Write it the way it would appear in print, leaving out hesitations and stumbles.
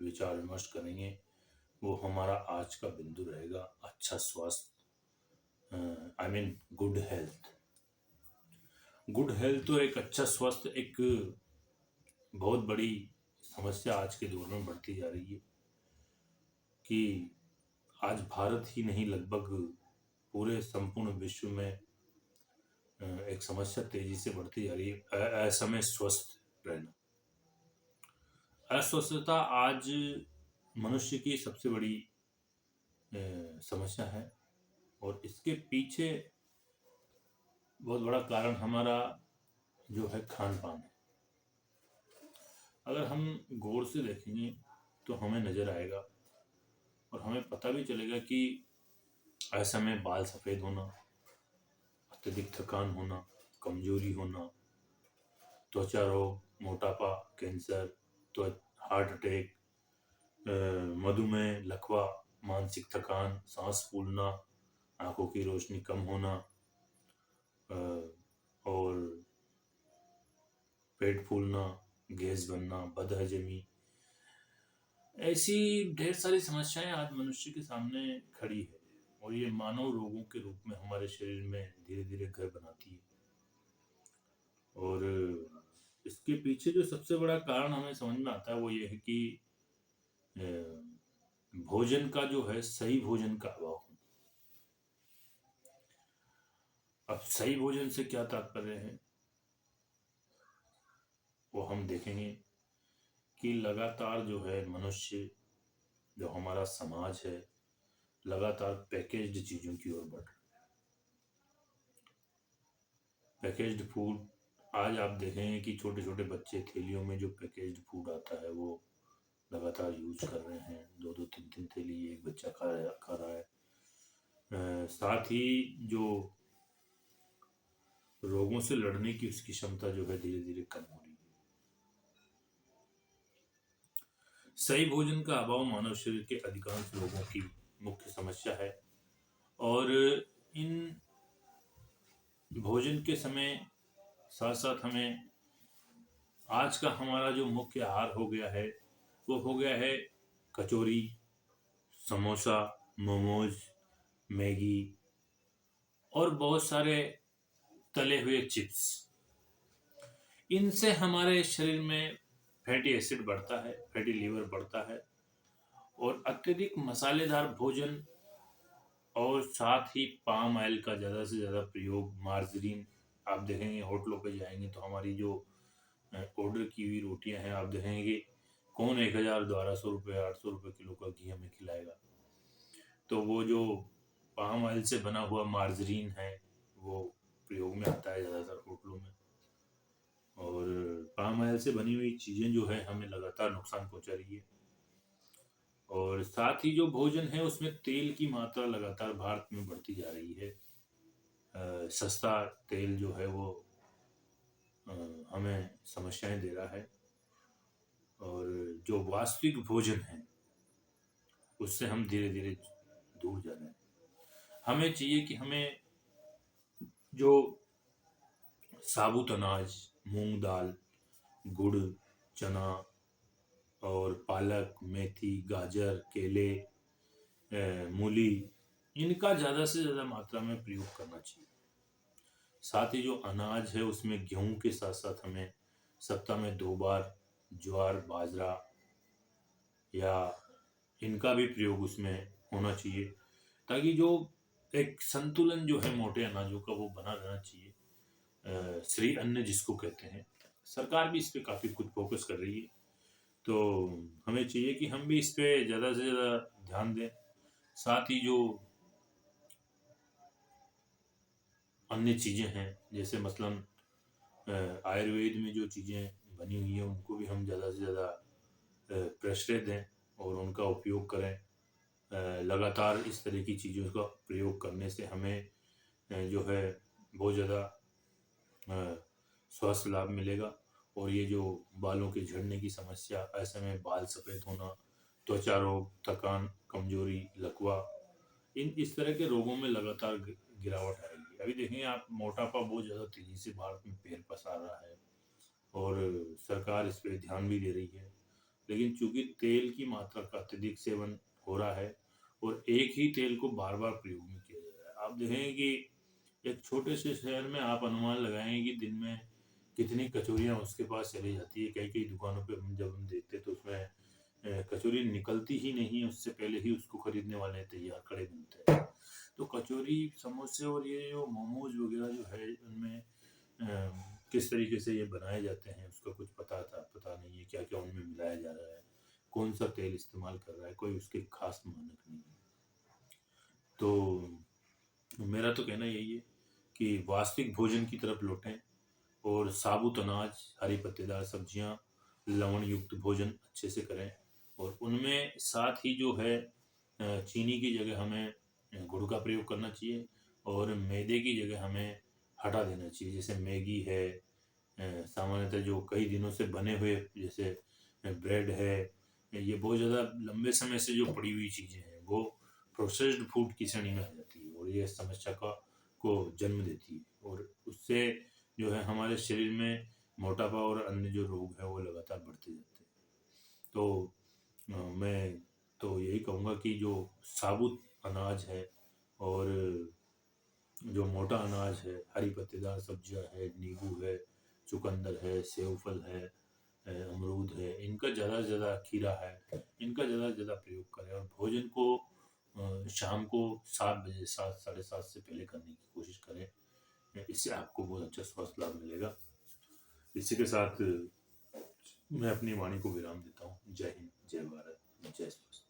विचार विमर्श करेंगे वो हमारा आज का बिंदु रहेगा, अच्छा स्वास्थ्य, I mean good health. Good health और एक अच्छा स्वास्थ्य एक बहुत बड़ी समस्या आज के दौर में बढ़ती जा रही है कि आज भारत ही नहीं लगभग पूरे संपूर्ण विश्व में एक समस्या तेजी से बढ़ती जा रही है, असमय स्वस्थ रहना। अस्वस्थता आज मनुष्य की सबसे बड़ी समस्या है और इसके पीछे बहुत बड़ा कारण हमारा जो है खान पान है। अगर हम गौर से देखेंगे तो हमें नजर आएगा और हमें पता भी चलेगा कि ऐसा में बाल सफेद होना, अत्यधिक थकान होना, कमजोरी होना, त्वचा रोग, मोटापा, कैंसर, तो हार्ट अटैक, मधुमेह, लकवा, मानसिक थकान, सांस फूलना, आंखों की रोशनी कम होना और पेट फूलना, गैस बनना, बदहजमी, ऐसी ढेर सारी समस्याएं आज मनुष्य के सामने खड़ी है और ये मानव रोगों के रूप में हमारे शरीर में धीरे धीरे घर बनाती है। और इसके पीछे जो सबसे बड़ा कारण हमें समझ में आता है वो ये है कि भोजन का जो है, सही भोजन का अभाव। अब सही भोजन से क्या तात्पर्य है वो हम देखेंगे कि लगातार जो है मनुष्य, जो हमारा समाज है, लगातार पैकेज्ड चीजों की ओर बढ़ रहा है। पैकेज्ड फूड, आज आप देखेंगे कि छोटे छोटे बच्चे थैलियों में जो पैकेज्ड फूड आता है वो लगातार यूज कर रहे हैं। दो दो तीन तीन थैली एक बच्चा खा रहा है। साथ ही जो रोगों से लड़ने की उसकी क्षमता जो है धीरे धीरे कम हो रही है। सही भोजन का अभाव मानव शरीर के अधिकांश रोगों की मुख्य समस्या है और इन भोजन के समय साथ साथ हमें आज का हमारा जो मुख्य आहार हो गया है वो हो गया है कचौरी, समोसा, मोमोज, मैगी और बहुत सारे तले हुए चिप्स। इनसे हमारे शरीर में फैटी एसिड बढ़ता है, फैटी लीवर बढ़ता है और अत्यधिक मसालेदार भोजन और साथ ही पाम ऑयल का ज़्यादा से ज़्यादा प्रयोग, मार्जरीन, आप देखेंगे होटलों पे जाएंगे तो हमारी जो ऑर्डर की हुई रोटियां हैं आप देखेंगे कि कौन 1,000 1,200 रुपये 800 रुपये किलो का घी हमें खिलाएगा। तो वो जो पाम ऑयल से बना हुआ मार्जरीन है वो प्रयोग में आता है ज़्यादातर होटलों में और पाम ऑयल से बनी हुई चीज़ें जो है हमें लगातार नुकसान पहुंचा रही है। और साथ ही जो भोजन है उसमें तेल की मात्रा लगातार भारत में बढ़ती जा रही है। सस्ता तेल जो है वो हमें समस्याएं दे रहा है और जो वास्तविक भोजन है उससे हम धीरे धीरे दूर जा रहे हैं। हमें चाहिए कि हमें जो साबुत अनाज, मूंग दाल, गुड़, चना और पालक, मेथी, गाजर, केले, मूली, इनका ज़्यादा से ज़्यादा मात्रा में प्रयोग करना चाहिए। साथ ही जो अनाज है उसमें गेहूं के साथ साथ हमें सप्ताह में 2 बार ज्वार, बाजरा या इनका भी प्रयोग उसमें होना चाहिए ताकि जो एक संतुलन जो है मोटे अनाजों का वो बना रहना चाहिए। श्री अन्न जिसको कहते हैं, सरकार भी इस पे काफ़ी कुछ फोकस कर रही है तो हमें चाहिए कि हम भी इस पे ज़्यादा से ज़्यादा ध्यान दें। साथ ही जो अन्य चीज़ें हैं जैसे मसलन आयुर्वेद में जो चीज़ें बनी हुई हैं उनको भी हम ज़्यादा से ज़्यादा प्रश्रय दें और उनका उपयोग करें। लगातार इस तरह की चीज़ों का प्रयोग करने से हमें जो है बहुत ज़्यादा स्वास्थ्य लाभ मिलेगा और ये जो बालों के झड़ने की समस्या, ऐसे में बाल सफ़ेद होना, त्वचा रोग, थकान, कमजोरी, लकवा, इस तरह के रोगों में लगातार गिरावट आएगी। अभी देखेंगे आप, मोटापा बहुत ज़्यादा तेज़ी से भारत में पैर पसार रहा है और सरकार इस पे ध्यान भी दे रही है। लेकिन चूंकि तेल की मात्रा का अत्यधिक सेवन हो रहा है और एक ही तेल को बार बार प्रयोग में किया जा रहा है। आप देखेंगे कि एक छोटे से शहर में आप अनुमान लगाएंगे कि दिन में कितनी कचौरियाँ उसके पास चली जाती है। कई कई दुकानों पे जब हम देखते हैं तो उसमें कचौरी निकलती ही नहीं है, उससे पहले ही उसको खरीदने वाले तैयार खड़े मिलते हैं। तो कचौरी, समोसे और ये जो मोमोज वगैरह जो है उनमें किस तरीके से ये बनाए जाते हैं उसका कुछ पता नहीं है। क्या क्या उनमें मिलाया जा रहा है, कौन सा तेल इस्तेमाल कर रहा है, कोई उसके खास मानक नहीं है। तो मेरा तो कहना यही है कि वास्तविक भोजन की तरफ लौटें और साबुत अनाज, हरी पत्तेदार सब्जियां, लवण युक्त भोजन अच्छे से करें। और उनमें साथ ही जो है चीनी की जगह हमें गुड़ का प्रयोग करना चाहिए और मैदे की जगह हमें हटा देना चाहिए। जैसे मैगी है, सामान्यतः जो कई दिनों से बने हुए जैसे ब्रेड है, ये बहुत ज़्यादा लंबे समय से जो पड़ी हुई चीज़ें हैं वो प्रोसेस्ड फूड की श्रेणी में आ जाती है और ये समस्या को जन्म देती है और उससे जो है हमारे शरीर में मोटापा और अन्य जो रोग हैं वो लगातार बढ़ते जाते हैं। तो मैं तो यही कहूँगा कि जो साबुत अनाज है और जो मोटा अनाज है, हरी पत्तेदार सब्जियां है, नींबू है, चुकंदर है, सेव फल है, अमरूद है, इनका ज़्यादा से ज़्यादा, खीरा है, इनका ज़्यादा से ज़्यादा प्रयोग करें और भोजन को शाम को 7 बजे, 7 साढ़े 7 से पहले करने की कोशिश करें। इससे आपको बहुत अच्छा स्वास्थ्य लाभ मिलेगा। इसी के साथ मैं अपनी वाणी को विराम देता हूँ। जय हिंद, जय भारत, जय स्वास्थ्य।